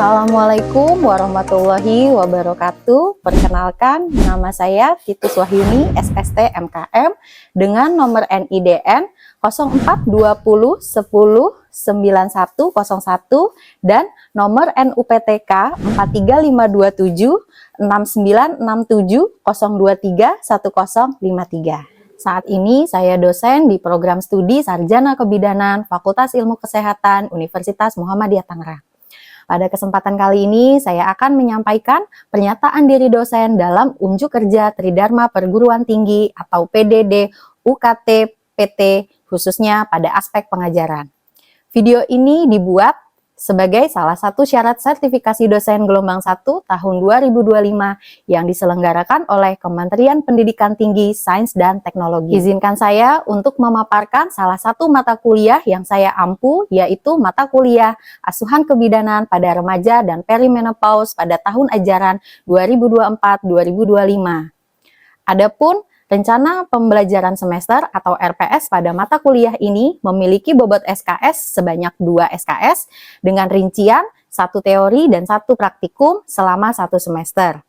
Assalamualaikum warahmatullahi wabarakatuh. Perkenalkan, nama saya Titus Wahyuni, SST MKM, dengan nomor NIDN 0420 10 9101 dan nomor NUPTK 43527 6967 023 1053. Saat ini saya dosen di program studi Sarjana Kebidanan Fakultas Ilmu Kesehatan Universitas Muhammadiyah Tangerang. Pada kesempatan kali ini, saya akan menyampaikan pernyataan diri dosen dalam Unjuk Kerja Tridharma Perguruan Tinggi atau PDD UKT PT, khususnya pada aspek pengajaran. Video ini dibuat sebagai salah satu syarat sertifikasi dosen gelombang 1 tahun 2025 yang diselenggarakan oleh Kementerian Pendidikan Tinggi, Sains, dan Teknologi. Izinkan saya untuk memaparkan salah satu mata kuliah yang saya ampu, yaitu mata kuliah Asuhan Kebidanan pada Remaja dan Perimenopause pada tahun ajaran 2024-2025. Adapun rencana pembelajaran semester atau RPS pada mata kuliah ini memiliki bobot SKS sebanyak 2 SKS dengan rincian 1 teori dan 1 praktikum selama 1 semester.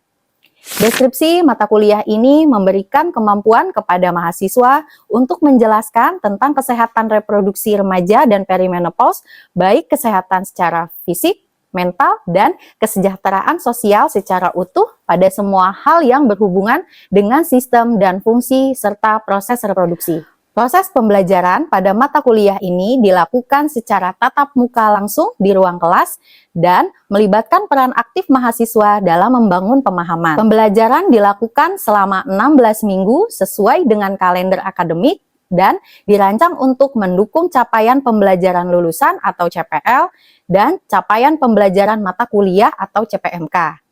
Deskripsi mata kuliah ini memberikan kemampuan kepada mahasiswa untuk menjelaskan tentang kesehatan reproduksi remaja dan perimenopause, baik kesehatan secara fisik, mental, dan kesejahteraan sosial secara utuh pada semua hal yang berhubungan dengan sistem dan fungsi serta proses reproduksi. Proses pembelajaran pada mata kuliah ini dilakukan secara tatap muka langsung di ruang kelas dan melibatkan peran aktif mahasiswa dalam membangun pemahaman. Pembelajaran dilakukan selama 16 minggu sesuai dengan kalender akademik dan dirancang untuk mendukung capaian pembelajaran lulusan atau CPL dan capaian pembelajaran mata kuliah atau CPMK.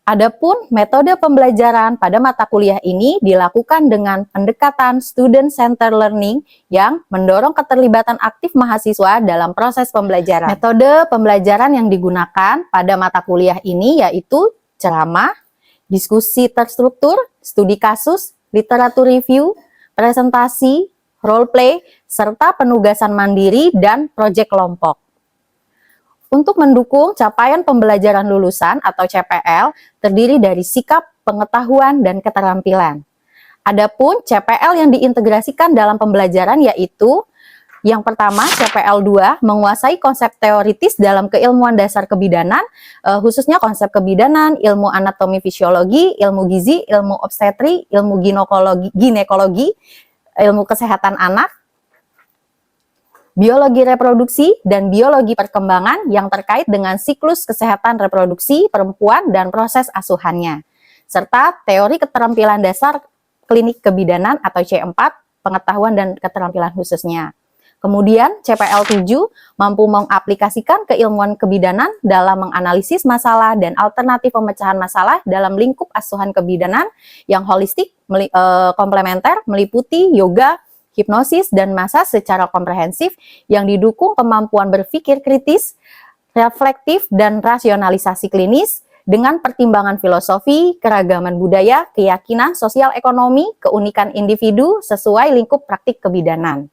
Adapun metode pembelajaran pada mata kuliah ini dilakukan dengan pendekatan student-centered learning yang mendorong keterlibatan aktif mahasiswa dalam proses pembelajaran. Metode pembelajaran yang digunakan pada mata kuliah ini yaitu ceramah, diskusi terstruktur, studi kasus, literatur review, presentasi, role play, serta penugasan mandiri dan proyek kelompok. Untuk mendukung capaian pembelajaran lulusan atau CPL terdiri dari sikap, pengetahuan, dan keterampilan. Adapun CPL yang diintegrasikan dalam pembelajaran yaitu yang pertama, CPL 2 menguasai konsep teoritis dalam keilmuan dasar kebidanan, khususnya konsep kebidanan, ilmu anatomi fisiologi, ilmu gizi, ilmu obstetri, ilmu ginekologi, ilmu kesehatan anak, biologi reproduksi, dan biologi perkembangan yang terkait dengan siklus kesehatan reproduksi perempuan dan proses asuhannya, serta teori keterampilan dasar klinik kebidanan atau C4, pengetahuan dan keterampilan khususnya. Kemudian CPL 7 mampu mengaplikasikan keilmuan kebidanan dalam menganalisis masalah dan alternatif pemecahan masalah dalam lingkup asuhan kebidanan yang holistik, komplementer, meliputi yoga, hipnosis, dan massage secara komprehensif yang didukung kemampuan berpikir kritis, reflektif, dan rasionalisasi klinis dengan pertimbangan filosofi, keragaman budaya, keyakinan, sosial ekonomi, keunikan individu sesuai lingkup praktik kebidanan.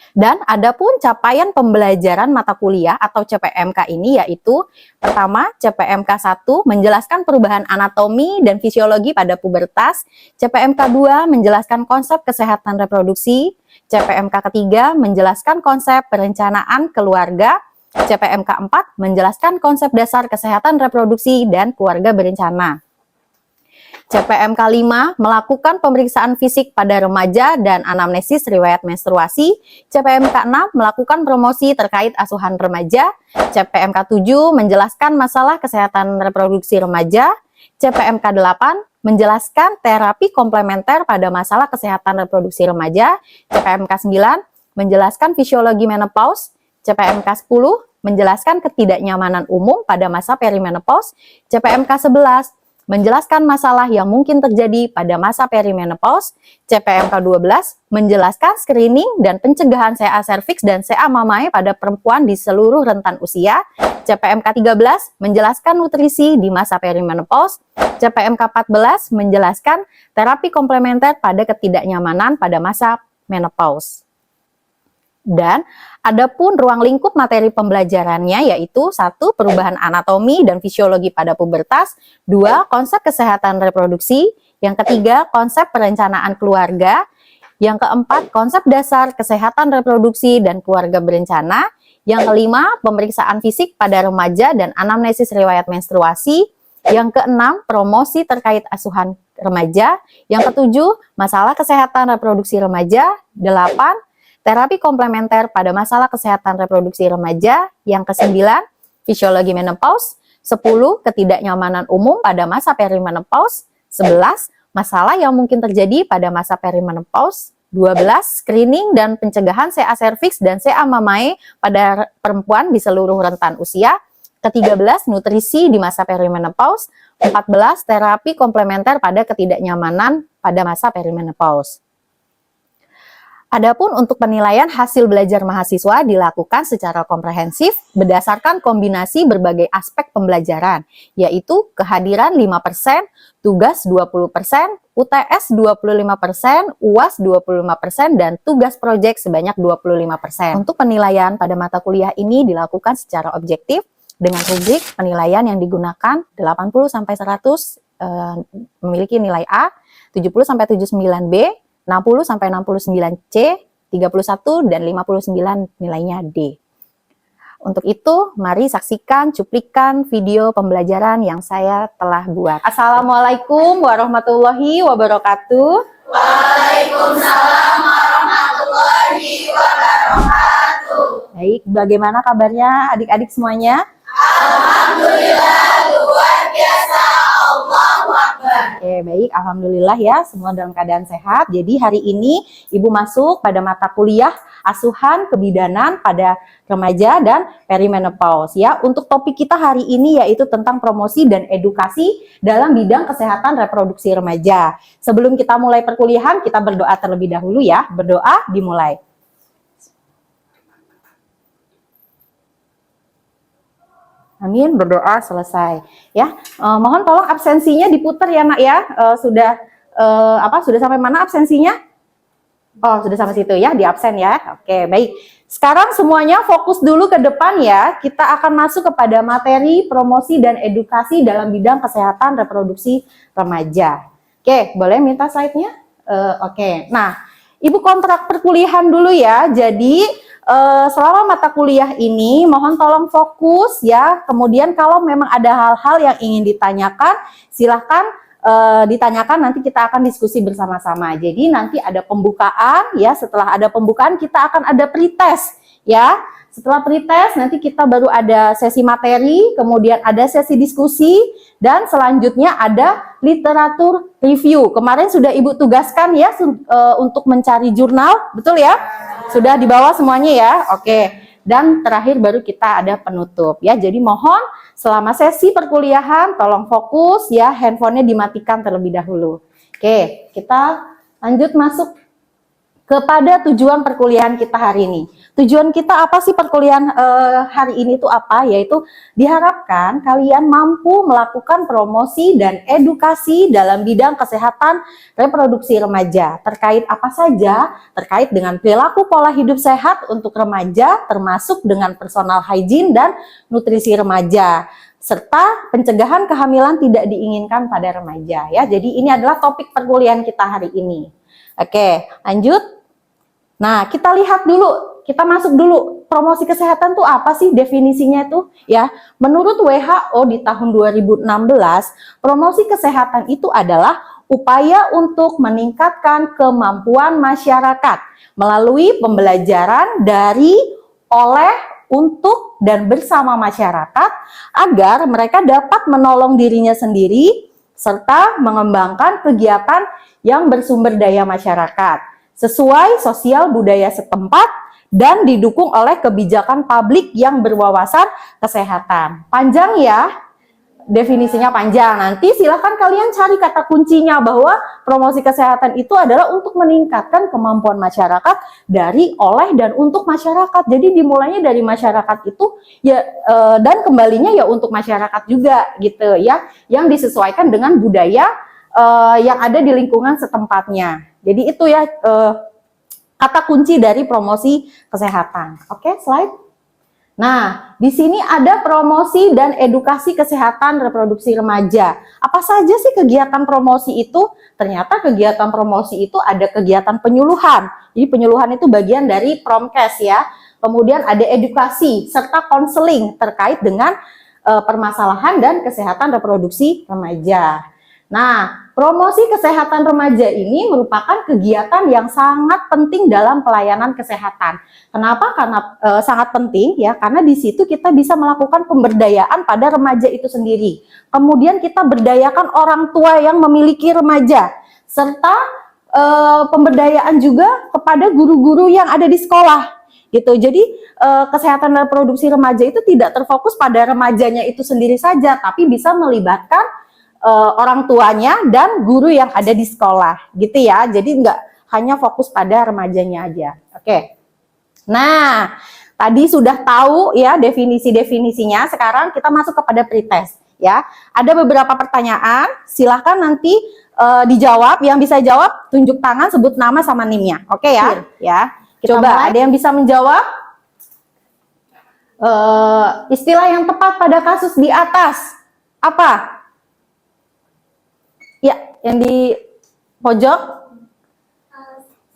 Dan adapun capaian pembelajaran mata kuliah atau CPMK ini yaitu pertama, CPMK 1 menjelaskan perubahan anatomi dan fisiologi pada pubertas, CPMK 2 menjelaskan konsep kesehatan reproduksi, CPMK ketiga menjelaskan konsep perencanaan keluarga, CPMK 4 menjelaskan konsep dasar kesehatan reproduksi dan keluarga berencana. CPMK 5 melakukan pemeriksaan fisik pada remaja dan anamnesis riwayat menstruasi. CPMK 6 melakukan promosi terkait asuhan remaja. CPMK 7 menjelaskan masalah kesehatan reproduksi remaja. CPMK 8 menjelaskan terapi komplementer pada masalah kesehatan reproduksi remaja. CPMK 9 menjelaskan fisiologi menopause. CPMK 10 menjelaskan ketidaknyamanan umum pada masa perimenopause. CPMK 11 menjelaskan masalah yang mungkin terjadi pada masa perimenopause. CPMK 12 menjelaskan screening dan pencegahan CA cervix dan CA mamae pada perempuan di seluruh rentan usia. CPMK 13 menjelaskan nutrisi di masa perimenopause. CPMK 14 menjelaskan terapi komplementer pada ketidaknyamanan pada masa menopause. Dan adapun ruang lingkup materi pembelajarannya yaitu 1. Perubahan anatomi dan fisiologi pada pubertas, 2. Konsep kesehatan reproduksi, yang ketiga konsep perencanaan keluarga, yang keempat konsep dasar kesehatan reproduksi dan keluarga berencana, yang kelima pemeriksaan fisik pada remaja dan anamnesis riwayat menstruasi, yang keenam promosi terkait asuhan remaja, yang ketujuh masalah kesehatan reproduksi remaja, 8. Terapi komplementer pada masalah kesehatan reproduksi remaja, yang kesembilan fisiologi menopause, 10. Ketidaknyamanan umum pada masa perimenopause, 11. Masalah yang mungkin terjadi pada masa perimenopause, 12. Screening dan pencegahan CA cervix dan CA mamae pada perempuan di seluruh rentan usia, ke-13 nutrisi di masa perimenopause, 14. Terapi komplementer pada ketidaknyamanan pada masa perimenopause. Adapun untuk penilaian hasil belajar mahasiswa dilakukan secara komprehensif berdasarkan kombinasi berbagai aspek pembelajaran, yaitu kehadiran 5%, tugas 20%, UTS 25%, UAS 25%, dan tugas proyek sebanyak 25%. Untuk penilaian pada mata kuliah ini dilakukan secara objektif dengan rubrik penilaian yang digunakan 80-100 memiliki nilai A, 70-79 B, 60-69 C, 31 dan 59 nilainya D. Untuk itu, mari saksikan cuplikan video pembelajaran yang saya telah buat. Assalamualaikum warahmatullahi wabarakatuh. Waalaikumsalam warahmatullahi wabarakatuh. Baik, bagaimana kabarnya adik-adik semuanya? Alhamdulillah, luar biasa. Allahu Akbar. Oke, baik. Alhamdulillah ya, semua dalam keadaan sehat. Jadi hari ini Ibu masuk pada mata kuliah asuhan kebidanan pada remaja dan perimenopause ya. Untuk topik kita hari ini yaitu tentang promosi dan edukasi dalam bidang kesehatan reproduksi remaja. Sebelum kita mulai perkuliahan, kita berdoa terlebih dahulu ya. Berdoa dimulai. Amin, berdoa selesai ya. Mohon tolong absensinya diputar ya Nak ya. Sudah sampai mana absensinya? Oh, sudah sampai situ ya, di absen ya. Oke, baik. Sekarang semuanya fokus dulu ke depan ya. Kita akan masuk kepada materi promosi dan edukasi dalam bidang kesehatan reproduksi remaja. Oke, boleh minta slide-nya? Oke. Nah, Ibu kontrak perkuliahan dulu ya. Jadi selama mata kuliah ini mohon tolong fokus ya. Kemudian kalau memang ada hal-hal yang ingin ditanyakan, silahkan ditanyakan, nanti kita akan diskusi bersama-sama. Jadi nanti ada pembukaan ya, setelah ada pembukaan kita akan ada pretest ya. Setelah pretest nanti kita baru ada sesi materi, kemudian ada sesi diskusi, dan selanjutnya ada literatur review. Kemarin sudah Ibu tugaskan ya untuk mencari jurnal, betul ya? Sudah dibawa semuanya ya? Oke. Dan terakhir baru kita ada penutup ya. Jadi mohon selama sesi perkuliahan tolong fokus ya, handphonenya dimatikan terlebih dahulu. Oke, kita lanjut masuk kepada tujuan perkuliahan kita hari ini. Tujuan kita apa sih perkuliahan hari ini itu apa? Yaitu diharapkan kalian mampu melakukan promosi dan edukasi dalam bidang kesehatan reproduksi remaja. Terkait apa saja? Terkait dengan perilaku pola hidup sehat untuk remaja, termasuk dengan personal hygiene dan nutrisi remaja, serta pencegahan kehamilan tidak diinginkan pada remaja ya. Jadi ini adalah topik perkuliahan kita hari ini. Oke, lanjut. Nah, kita lihat dulu, kita masuk dulu. Promosi kesehatan itu apa sih definisinya itu? Ya, menurut WHO di tahun 2016, promosi kesehatan itu adalah upaya untuk meningkatkan kemampuan masyarakat melalui pembelajaran dari, oleh, untuk, dan bersama masyarakat agar mereka dapat menolong dirinya sendiri serta mengembangkan kegiatan yang bersumber daya masyarakat sesuai sosial budaya setempat dan didukung oleh kebijakan publik yang berwawasan kesehatan. Panjang ya, definisinya panjang. Nanti silakan kalian cari kata kuncinya bahwa promosi kesehatan itu adalah untuk meningkatkan kemampuan masyarakat dari, oleh, dan untuk masyarakat. Jadi dimulainya dari masyarakat itu ya, dan kembalinya ya untuk masyarakat juga gitu ya, yang disesuaikan dengan budaya yang ada di lingkungan setempatnya. Jadi itu ya kata kunci dari promosi kesehatan. Oke, slide. Nah, di sini ada promosi dan edukasi kesehatan reproduksi remaja. Apa saja sih kegiatan promosi itu? Ternyata kegiatan promosi itu ada kegiatan penyuluhan. Jadi penyuluhan itu bagian dari Promkes ya. Kemudian ada edukasi serta konseling terkait dengan permasalahan dan kesehatan reproduksi remaja. Nah, promosi kesehatan remaja ini merupakan kegiatan yang sangat penting dalam pelayanan kesehatan. Kenapa? Karena sangat penting ya, karena di situ kita bisa melakukan pemberdayaan pada remaja itu sendiri. Kemudian kita berdayakan orang tua yang memiliki remaja, serta pemberdayaan juga kepada guru-guru yang ada di sekolah. Gitu. Jadi kesehatan reproduksi remaja itu tidak terfokus pada remajanya itu sendiri saja, tapi bisa melibatkan orang tuanya dan guru yang ada di sekolah, gitu ya. Jadi nggak hanya fokus pada remajanya aja. Oke. Nah, tadi sudah tahu ya definisi-definisinya. Sekarang kita masuk kepada pretest, ya. Ada beberapa pertanyaan. Silahkan nanti dijawab. Yang bisa jawab, tunjuk tangan, sebut nama sama NIM-nya. Oke ya? Ya. Coba ada yang bisa menjawab? Istilah yang tepat pada kasus di atas apa? Ya, yang di pojok.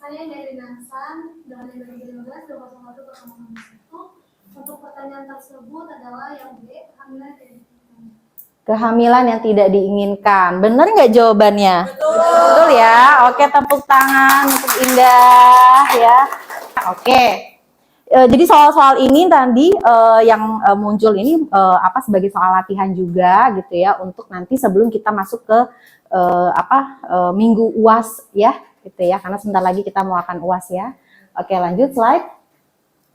Saya dari Nansan, dari 2015, 2021. Untuk pertanyaan tersebut adalah yang B, kehamilan tidak diinginkan. Kehamilan yang tidak diinginkan. Bener nggak jawabannya? Betul ya. Oke, tepuk tangan untuk Indah ya. Oke. Jadi soal-soal ini tadi yang muncul ini sebagai soal latihan juga gitu ya, untuk nanti sebelum kita masuk ke minggu UAS ya, gitu ya, karena sebentar lagi kita mau akan UAS ya. Oke, lanjut slide.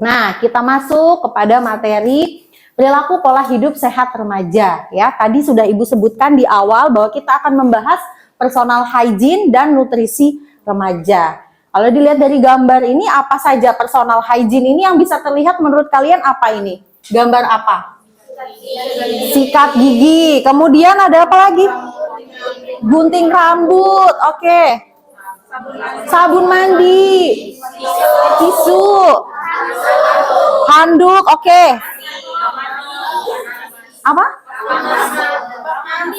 Nah, kita masuk kepada materi perilaku pola hidup sehat remaja ya. Tadi sudah Ibu sebutkan di awal bahwa kita akan membahas personal hygiene dan nutrisi remaja. Kalau dilihat dari gambar ini, apa saja personal hygiene ini yang bisa terlihat menurut kalian apa ini? Gambar apa? Sikat gigi. Kemudian ada apa lagi? Gunting rambut. Oke. Sabun mandi. Tisu. Handuk. Oke. Apa?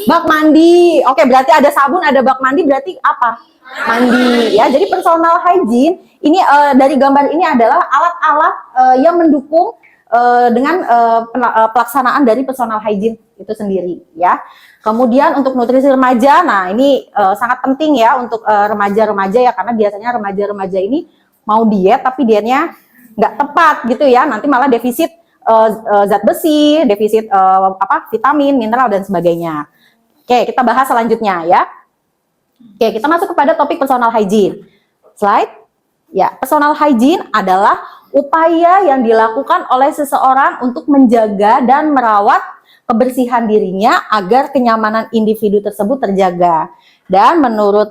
Bak mandi. Oke, berarti ada sabun, ada bak mandi, berarti apa? Mandi ya. Jadi personal hygiene ini dari gambar ini adalah alat-alat yang mendukung dengan pelaksanaan dari personal hygiene itu sendiri ya. Kemudian untuk nutrisi remaja, nah ini sangat penting ya untuk remaja-remaja ya, karena biasanya remaja-remaja ini mau diet tapi dietnya nggak tepat gitu ya, nanti malah defisit zat besi, defisit vitamin, mineral dan sebagainya. Oke, kita bahas selanjutnya ya. Oke, kita masuk kepada topik personal hygiene. Slide. Ya, personal hygiene adalah upaya yang dilakukan oleh seseorang untuk menjaga dan merawat kebersihan dirinya agar kenyamanan individu tersebut terjaga. Dan menurut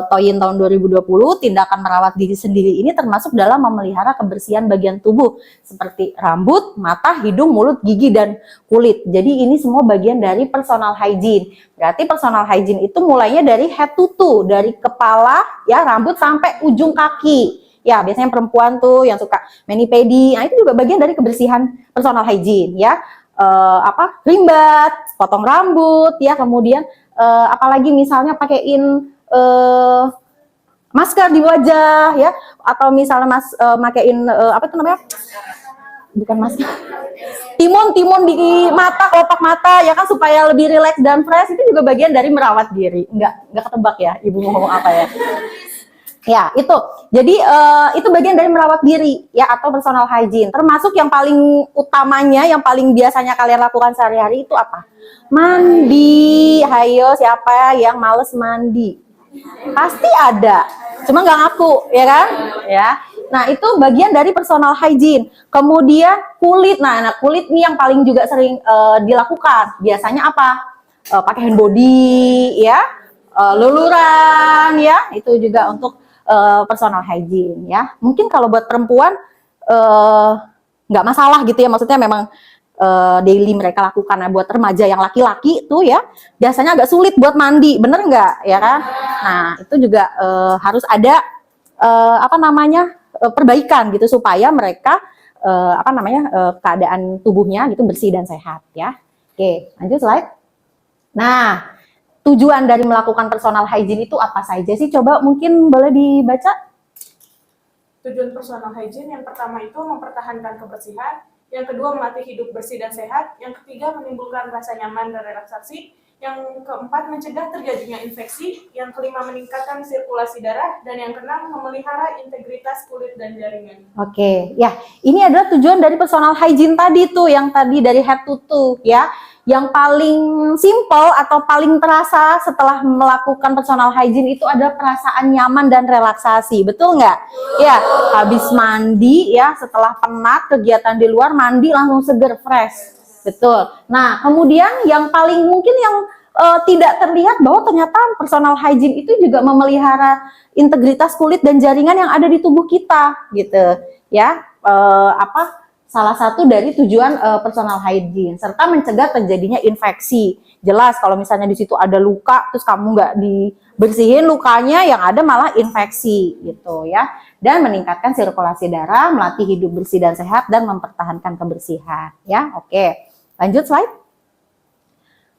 Toyin tahun 2020, tindakan merawat diri sendiri ini termasuk dalam memelihara kebersihan bagian tubuh seperti rambut, mata, hidung, mulut, gigi, dan kulit. Jadi ini semua bagian dari personal hygiene. Berarti personal hygiene itu mulainya dari head to toe, dari kepala, ya rambut sampai ujung kaki. Ya, biasanya perempuan tuh yang suka mani-pedi. Nah, itu juga bagian dari kebersihan personal hygiene ya. Rimbat, potong rambut, ya, kemudian apalagi misalnya pakein masker di wajah ya, atau misalnya pakein apa itu namanya? Bukan masker. Timun di mata, kelopak mata ya kan, supaya lebih rileks dan fresh. Itu juga bagian dari merawat diri. Enggak ketebak ya Ibu mau ngomong apa ya. Ya, itu. Jadi itu bagian dari merawat diri ya, atau personal hygiene. Termasuk yang paling utamanya, yang paling biasanya kalian lakukan sehari-hari itu apa? Mandi. Hayo, siapa yang males mandi? Pasti ada. Cuma nggak ngaku, ya kan? Ya. Nah, itu bagian dari personal hygiene. Kemudian kulit. Nah, kulit ini yang paling juga sering dilakukan. Biasanya apa? Pakai hand body ya. Luluran ya. Itu juga untuk personal hygiene ya. Mungkin kalau buat perempuan nggak masalah gitu ya, maksudnya memang daily mereka lakukan. Nah, buat remaja yang laki-laki tuh ya biasanya agak sulit buat mandi, bener nggak ya kan? Nah, itu juga harus ada perbaikan gitu supaya mereka keadaan tubuhnya gitu bersih dan sehat ya. Oke, lanjut slide. Nah, tujuan dari melakukan personal hygiene itu apa saja sih? Coba mungkin boleh dibaca. Tujuan personal hygiene yang pertama itu mempertahankan kebersihan, yang kedua melatih hidup bersih dan sehat, yang ketiga menimbulkan rasa nyaman dan relaksasi, yang keempat mencegah terjadinya infeksi, yang kelima meningkatkan sirkulasi darah, dan yang keenam memelihara integritas kulit dan jaringan. Oke, ya ini adalah tujuan dari personal hygiene tadi tuh, yang tadi dari head to toe ya. Yang paling simple atau paling terasa setelah melakukan personal hygiene itu ada perasaan nyaman dan relaksasi, betul nggak? Ya, habis mandi ya, setelah penat kegiatan di luar, mandi langsung seger, fresh. Betul. Nah, kemudian yang paling mungkin yang tidak terlihat bahwa ternyata personal hygiene itu juga memelihara integritas kulit dan jaringan yang ada di tubuh kita, gitu. Ya, salah satu dari tujuan personal hygiene, serta mencegah terjadinya infeksi. Jelas kalau misalnya di situ ada luka, terus kamu nggak dibersihin lukanya, yang ada malah infeksi, gitu ya. Dan meningkatkan sirkulasi darah, melatih hidup bersih dan sehat, dan mempertahankan kebersihan. Ya, oke. Lanjut slide.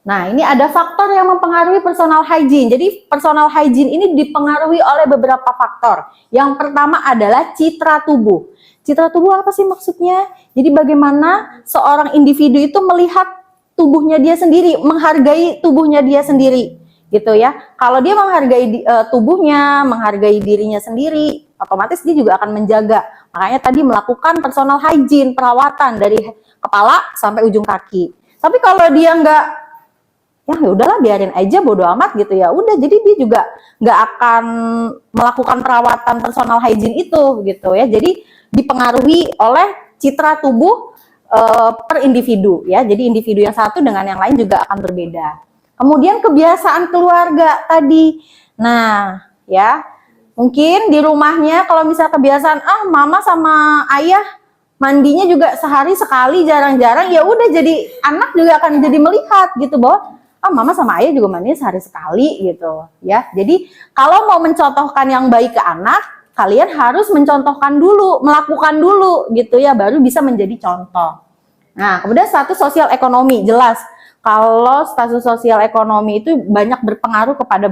Nah, ini ada faktor yang mempengaruhi personal hygiene. Jadi, personal hygiene ini dipengaruhi oleh beberapa faktor. Yang pertama adalah citra tubuh. Citra tubuh apa sih maksudnya? Jadi, bagaimana seorang individu itu melihat tubuhnya dia sendiri, menghargai tubuhnya dia sendiri, gitu ya. Kalau dia menghargai tubuhnya, menghargai dirinya sendiri, otomatis dia juga akan menjaga. Makanya tadi melakukan personal hygiene, perawatan dari kepala sampai ujung kaki. Tapi kalau dia nggak, ya udahlah biarin aja, bodo amat gitu ya. Udah, jadi dia juga nggak akan melakukan perawatan personal hygiene itu gitu ya. Jadi dipengaruhi oleh citra tubuh per individu ya. Jadi individu yang satu dengan yang lain juga akan berbeda. Kemudian kebiasaan keluarga tadi. Nah, ya mungkin di rumahnya kalau misalnya kebiasaan mama sama ayah mandinya juga sehari sekali, jarang-jarang, ya udah jadi anak juga akan jadi melihat gitu bahwa mama sama ayah juga mandinya sehari sekali gitu ya. Jadi kalau mau mencontohkan yang baik ke anak, kalian harus mencontohkan dulu, melakukan dulu gitu ya, baru bisa menjadi contoh. Nah, kemudian status sosial ekonomi, jelas kalau status sosial ekonomi itu banyak berpengaruh kepada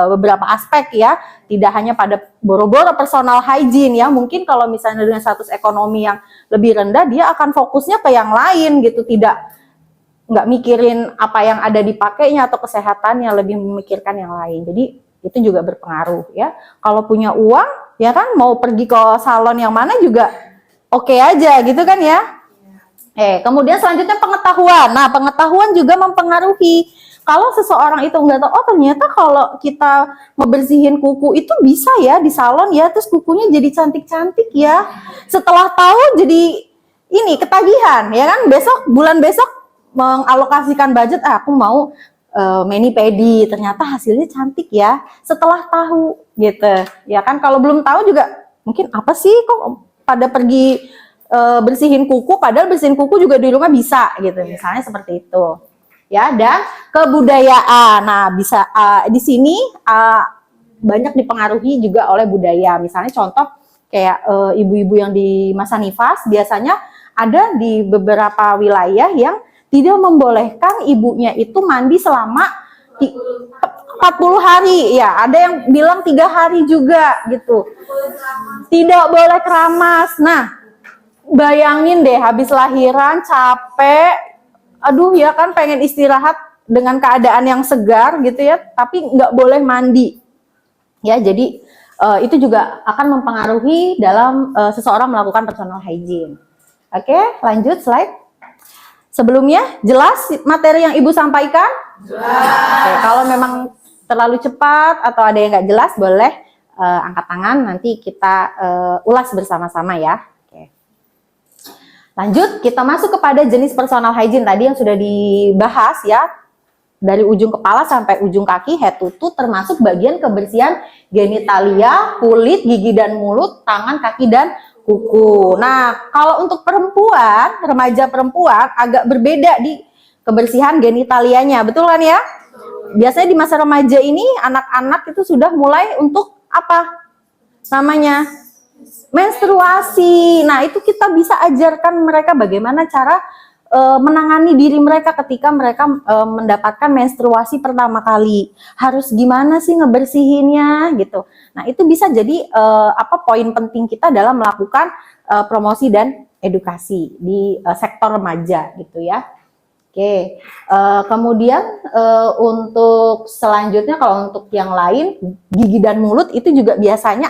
beberapa aspek ya, tidak hanya pada boro-boro personal hygiene ya. Mungkin kalau misalnya dengan status ekonomi yang lebih rendah, dia akan fokusnya ke yang lain gitu, nggak mikirin apa yang ada dipakainya atau kesehatannya, lebih memikirkan yang lain. Jadi itu juga berpengaruh ya. Kalau punya uang, ya kan mau pergi ke salon yang mana juga oke aja gitu kan ya. Kemudian selanjutnya pengetahuan. Nah, pengetahuan juga mempengaruhi. Kalau seseorang itu nggak tahu, ternyata kalau kita membersihin kuku itu bisa ya di salon ya, terus kukunya jadi cantik-cantik ya. Setelah tahu jadi ini ketagihan ya kan, bulan besok mengalokasikan budget, aku mau mani-pedi, ternyata hasilnya cantik ya setelah tahu gitu ya kan. Kalau belum tahu juga mungkin apa sih kok pada pergi bersihin kuku, padahal bersihin kuku juga di rumah bisa gitu, misalnya seperti itu ya. Dan kebudayaan, nah bisa di sini banyak dipengaruhi juga oleh budaya. Misalnya contoh kayak ibu-ibu yang di masa nifas, biasanya ada di beberapa wilayah yang tidak membolehkan ibunya itu mandi selama 40 hari ya, ada yang bilang 3 hari juga gitu, tidak boleh keramas. Nah, bayangin deh habis lahiran capek, aduh ya kan pengen istirahat dengan keadaan yang segar gitu ya, tapi nggak boleh mandi ya. Jadi itu juga akan mempengaruhi dalam seseorang melakukan personal hygiene. Oke, lanjut slide. Sebelumnya, jelas materi yang Ibu sampaikan? Jelas. Kalau memang terlalu cepat atau ada yang nggak jelas, boleh angkat tangan, nanti kita ulas bersama-sama ya. Oke. Lanjut, kita masuk kepada jenis personal hygiene tadi yang sudah dibahas ya. Dari ujung kepala sampai ujung kaki, head to toe, termasuk bagian kebersihan genitalia, kulit, gigi dan mulut, tangan, kaki, dan kuku. Nah, kalau untuk perempuan, remaja perempuan agak berbeda di kebersihan genitalianya, betul kan ya? Biasanya di masa remaja ini anak-anak itu sudah mulai untuk apa? namanya? Menstruasi. Nah, itu kita bisa ajarkan mereka bagaimana cara menangani diri mereka ketika mereka mendapatkan menstruasi pertama kali. Harus gimana sih ngebersihinnya gitu. Nah, itu bisa jadi poin penting kita dalam melakukan promosi dan edukasi di sektor remaja gitu ya. Oke, kemudian untuk selanjutnya kalau untuk yang lain, gigi dan mulut itu juga biasanya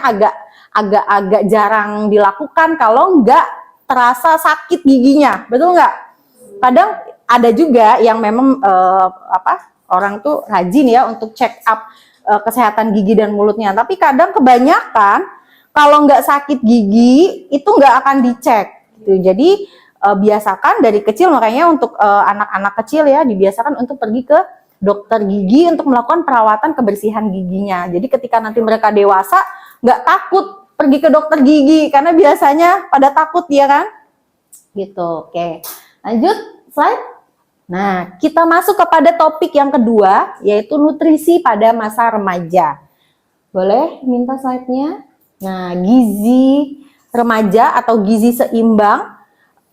agak jarang dilakukan kalau nggak terasa sakit giginya, betul nggak? Kadang ada juga yang memang orang tuh rajin ya untuk check up kesehatan gigi dan mulutnya, tapi kadang kebanyakan kalau nggak sakit gigi itu nggak akan dicek. Gitu. Jadi biasakan dari kecil, makanya untuk anak-anak kecil ya dibiasakan untuk pergi ke dokter gigi untuk melakukan perawatan kebersihan giginya. Jadi ketika nanti mereka dewasa nggak takut pergi ke dokter gigi karena biasanya pada takut ya kan? Gitu. Oke. Lanjut slide. Nah, kita masuk kepada topik yang kedua yaitu nutrisi pada masa remaja. Boleh minta slide-nya? Nah, gizi remaja atau gizi seimbang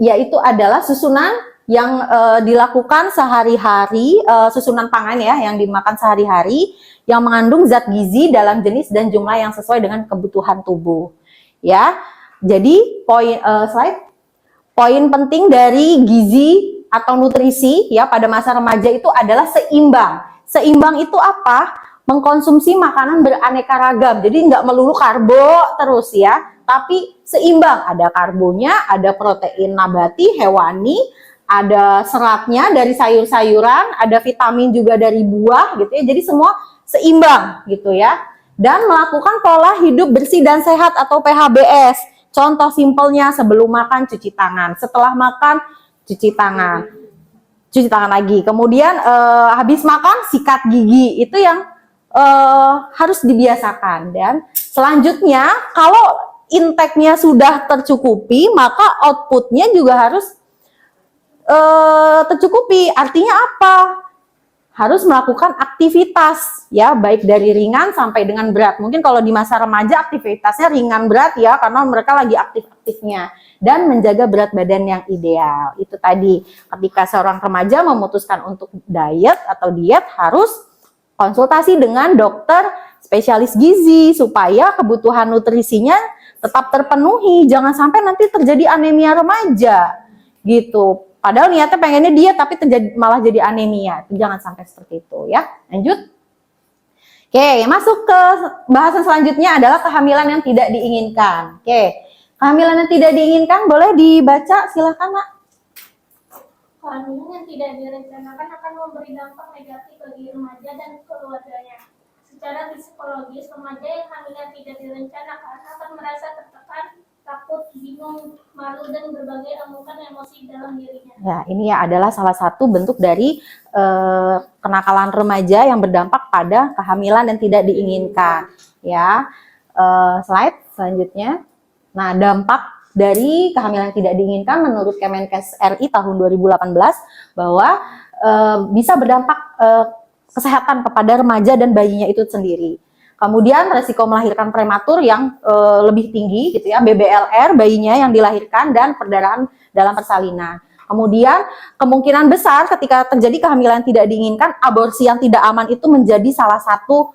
yaitu adalah susunan yang dilakukan sehari-hari, susunan pangan ya yang dimakan sehari-hari yang mengandung zat gizi dalam jenis dan jumlah yang sesuai dengan kebutuhan tubuh. Ya. Jadi poin penting dari gizi atau nutrisi ya pada masa remaja itu adalah seimbang. Seimbang itu apa? Mengkonsumsi makanan beraneka ragam. Jadi nggak melulu karbo terus ya, tapi seimbang. Ada karbonya, ada protein nabati, hewani, ada seratnya dari sayur-sayuran, ada vitamin juga dari buah gitu ya. Jadi semua seimbang gitu ya. Dan melakukan pola hidup bersih dan sehat atau PHBS. Contoh simpelnya sebelum makan cuci tangan, setelah makan cuci tangan lagi. Kemudian habis makan sikat gigi, itu yang harus dibiasakan. Dan selanjutnya kalau intake-nya sudah tercukupi, maka output-nya juga harus tercukupi. Artinya apa? Harus melakukan aktivitas ya, baik dari ringan sampai dengan berat. Mungkin kalau di masa remaja aktivitasnya ringan berat ya, karena mereka lagi aktif-aktifnya. Dan menjaga berat badan yang ideal. Itu tadi, ketika seorang remaja memutuskan untuk diet harus konsultasi dengan dokter spesialis gizi supaya kebutuhan nutrisinya tetap terpenuhi. Jangan sampai nanti terjadi anemia remaja gitu. Padahal niatnya pengennya diet tapi malah jadi anemia. Jangan sampai seperti itu ya. Lanjut. Oke, masuk ke bahasan selanjutnya adalah kehamilan yang tidak diinginkan. Oke. Kehamilan yang tidak diinginkan boleh dibaca, silakan Nak. Kehamilan yang tidak direncanakan akan memberi dampak negatif bagi remaja dan keluarganya. Secara psikologis, remaja yang hamil tidak direncanakan akan merasa tertekan, takut, bingung, malu, dan berbagai amukan emosi dalam dirinya. Ya, ini ya adalah salah satu bentuk dari kenakalan remaja yang berdampak pada kehamilan yang tidak diinginkan. Ya, slide selanjutnya. Nah, dampak dari kehamilan yang tidak diinginkan menurut Kemenkes RI tahun 2018 bahwa bisa berdampak kesehatan kepada remaja dan bayinya itu sendiri. Kemudian resiko melahirkan prematur yang lebih tinggi gitu ya, BBLR bayinya yang dilahirkan dan perdarahan dalam persalinan. Kemudian kemungkinan besar ketika terjadi kehamilan tidak diinginkan, aborsi yang tidak aman itu menjadi salah satu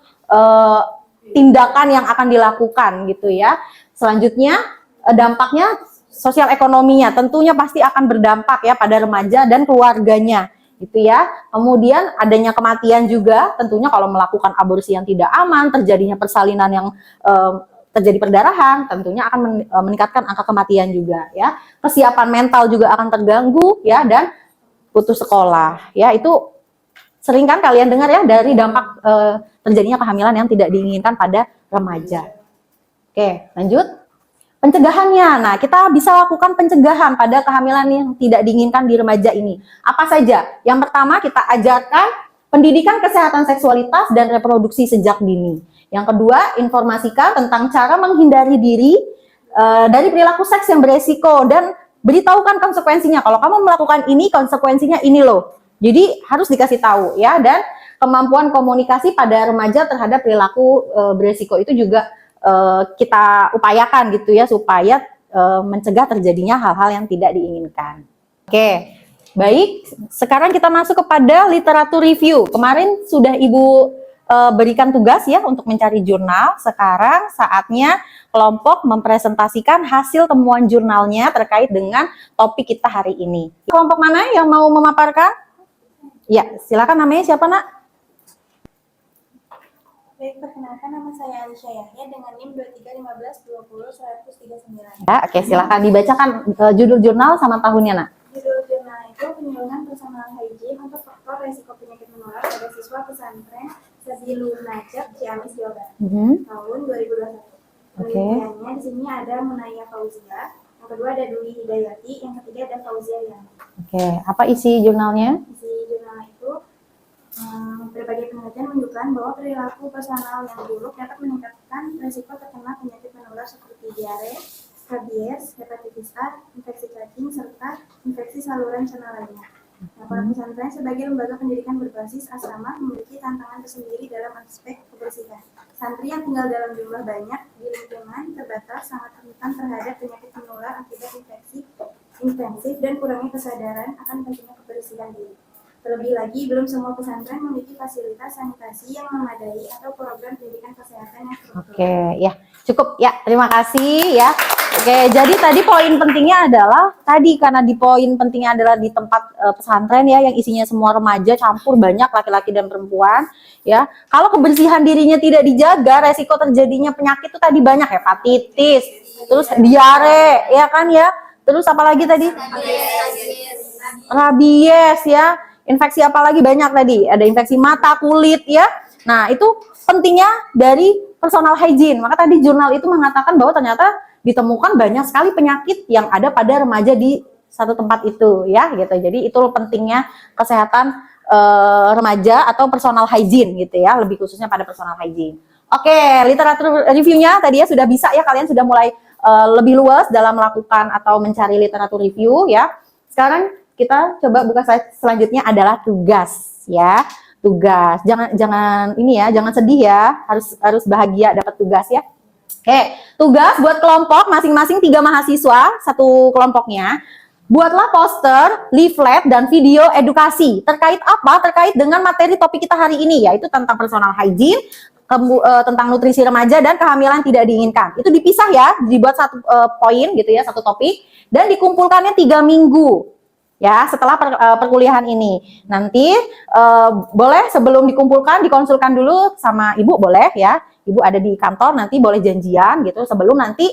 tindakan yang akan dilakukan gitu ya. Selanjutnya dampaknya sosial ekonominya tentunya pasti akan berdampak ya pada remaja dan keluarganya gitu ya. Kemudian adanya kematian juga tentunya kalau melakukan aborsi yang tidak aman, terjadinya persalinan yang terjadi perdarahan, tentunya akan meningkatkan angka kematian juga ya. Kesiapan mental juga akan terganggu ya, dan putus sekolah ya. Itu sering kan kalian dengar ya dari dampak terjadinya kehamilan yang tidak diinginkan pada remaja. Oke, lanjut. Pencegahannya, nah kita bisa lakukan pencegahan pada kehamilan yang tidak diinginkan di remaja ini. Apa saja? Yang pertama kita ajarkan pendidikan kesehatan seksualitas dan reproduksi sejak dini. Yang kedua, informasikan tentang cara menghindari diri dari perilaku seks yang beresiko dan beritahukan konsekuensinya. Kalau kamu melakukan ini, konsekuensinya ini loh. Jadi harus dikasih tahu ya. Dan kemampuan komunikasi pada remaja terhadap perilaku beresiko itu juga kita upayakan gitu ya, supaya mencegah terjadinya hal-hal yang tidak diinginkan. Oke, baik. Sekarang kita masuk kepada literatur review. Kemarin sudah Ibu berikan tugas ya untuk mencari jurnal. Sekarang saatnya kelompok mempresentasikan hasil temuan jurnalnya terkait dengan topik kita hari ini. Kelompok mana yang mau memaparkan? Ya, silakan. Namanya siapa, Nak? Baik, perkenalkan nama saya Alisha Yahya dengan NIM 231520 139. Ya, oke, silakan dibacakan judul jurnal sama tahunnya, Nak. Judul jurnal itu penyuluhan personal hygiene untuk faktor resiko penyakit menular pada siswa pesantren Sabilun Najab, Ciamis, Jawa Barat, tahun 2021. Penelitiannya di sini ada Munaya Fauzia, yang kedua ada Dwi Hidayati, yang ketiga ada Fauzia Yani. Oke, apa isi jurnalnya? Isi jurnal itu berbagai penelitian menunjukkan bahwa perilaku personal yang buruk dapat meningkatkan risiko terkena penyakit menular seperti diare, rabies, hepatitis A, infeksi cacing, serta infeksi saluran cerna lainnya. Nah, para pesantren sebagai lembaga pendidikan berbasis asrama memiliki tantangan tersendiri dalam aspek kebersihan. Santri yang tinggal dalam jumlah banyak di lingkungan terbatas sangat rentan terhadap penyakit menular akibat infeksi intensif dan kurangnya kesadaran akan pentingnya kebersihan diri. Terlebih lagi, belum semua pesantren memiliki fasilitas sanitasi yang memadai atau program pendidikan kesehatan yang struktural. Oke, ya cukup ya. Terima kasih ya. Oke, jadi tadi poin pentingnya adalah karena di poin pentingnya adalah di tempat pesantren ya, yang isinya semua remaja campur banyak laki-laki dan perempuan ya. Kalau kebersihan dirinya tidak dijaga, resiko terjadinya penyakit itu tadi banyak, hepatitis, terus diare, ya kan ya. Terus apa lagi tadi? Rabies ya. Infeksi apa lagi banyak tadi? Ada infeksi mata, kulit ya. Nah, itu pentingnya dari personal hygiene. Maka tadi jurnal itu mengatakan bahwa ternyata ditemukan banyak sekali penyakit yang ada pada remaja di satu tempat itu ya gitu. Jadi itu pentingnya kesehatan remaja atau personal hygiene gitu ya, lebih khususnya pada personal hygiene. Oke, literatur reviewnya tadi ya sudah bisa ya, kalian sudah mulai lebih luas dalam melakukan atau mencari literatur review ya. Sekarang kita coba buka slide selanjutnya adalah tugas ya. Tugas. Jangan ini ya, jangan sedih ya. Harus bahagia dapat tugas ya. Oke, tugas buat kelompok masing-masing 3 mahasiswa satu kelompoknya. Buatlah poster, leaflet dan video edukasi. Terkait apa? Terkait dengan materi topik kita hari ini, yaitu tentang personal hygiene, tentang nutrisi remaja dan kehamilan tidak diinginkan. Itu dipisah ya, dibuat satu poin gitu ya, satu topik dan dikumpulkannya 3 minggu. Ya, setelah perkuliahan ini. Nanti boleh sebelum dikumpulkan dikonsulkan dulu sama Ibu, boleh ya. Ibu ada di kantor, nanti boleh janjian gitu sebelum nanti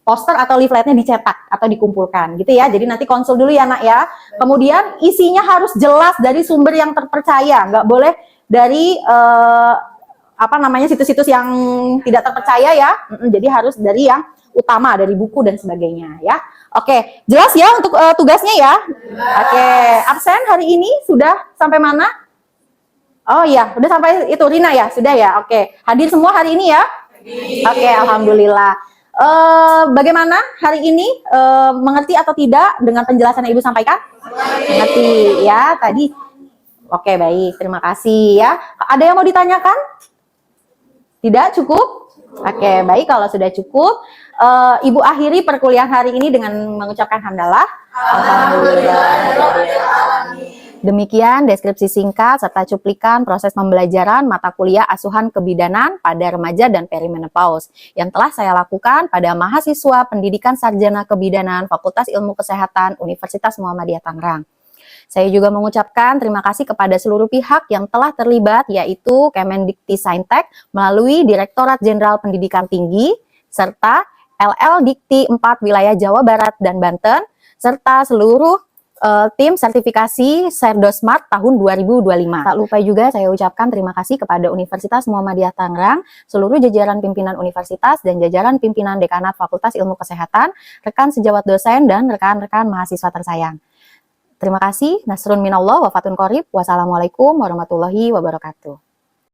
poster atau leafletnya dicetak atau dikumpulkan gitu ya. Jadi nanti konsul dulu ya, Nak ya. Kemudian isinya harus jelas dari sumber yang terpercaya, nggak boleh dari situs-situs yang tidak terpercaya ya. Jadi harus dari yang utama, dari buku dan sebagainya ya. Oke, jelas ya untuk tugasnya ya. Oke, absen hari ini sudah sampai mana? Oh iya, udah sampai itu Rina ya, sudah ya. Oke, hadir semua hari ini ya. Oke, alhamdulillah. Bagaimana hari ini? Mengerti atau tidak dengan penjelasan yang Ibu sampaikan? Mengerti ya tadi. Oke, baik, terima kasih ya. Ada yang mau ditanyakan? Tidak cukup? Oke, baik, kalau sudah cukup, Ibu akhiri perkuliahan hari ini dengan mengucapkan hamdalah. Alhamdulillah. Demikian deskripsi singkat serta cuplikan proses pembelajaran mata kuliah asuhan kebidanan pada remaja dan perimenopause yang telah saya lakukan pada mahasiswa pendidikan sarjana kebidanan Fakultas Ilmu Kesehatan Universitas Muhammadiyah Tangerang. Saya juga mengucapkan terima kasih kepada seluruh pihak yang telah terlibat, yaitu Kemendikti-Saintek melalui Direktorat Jenderal Pendidikan Tinggi, serta LL Dikti 4 wilayah Jawa Barat dan Banten, serta seluruh tim sertifikasi Serdosmart tahun 2025. Tak lupa juga saya ucapkan terima kasih kepada Universitas Muhammadiyah Tangerang, seluruh jajaran pimpinan universitas dan jajaran pimpinan Dekanat Fakultas Ilmu Kesehatan, rekan sejawat dosen, dan rekan-rekan mahasiswa tersayang. Terima kasih. Nasrun minallah wa fatun qorib. Wassalamualaikum warahmatullahi wabarakatuh.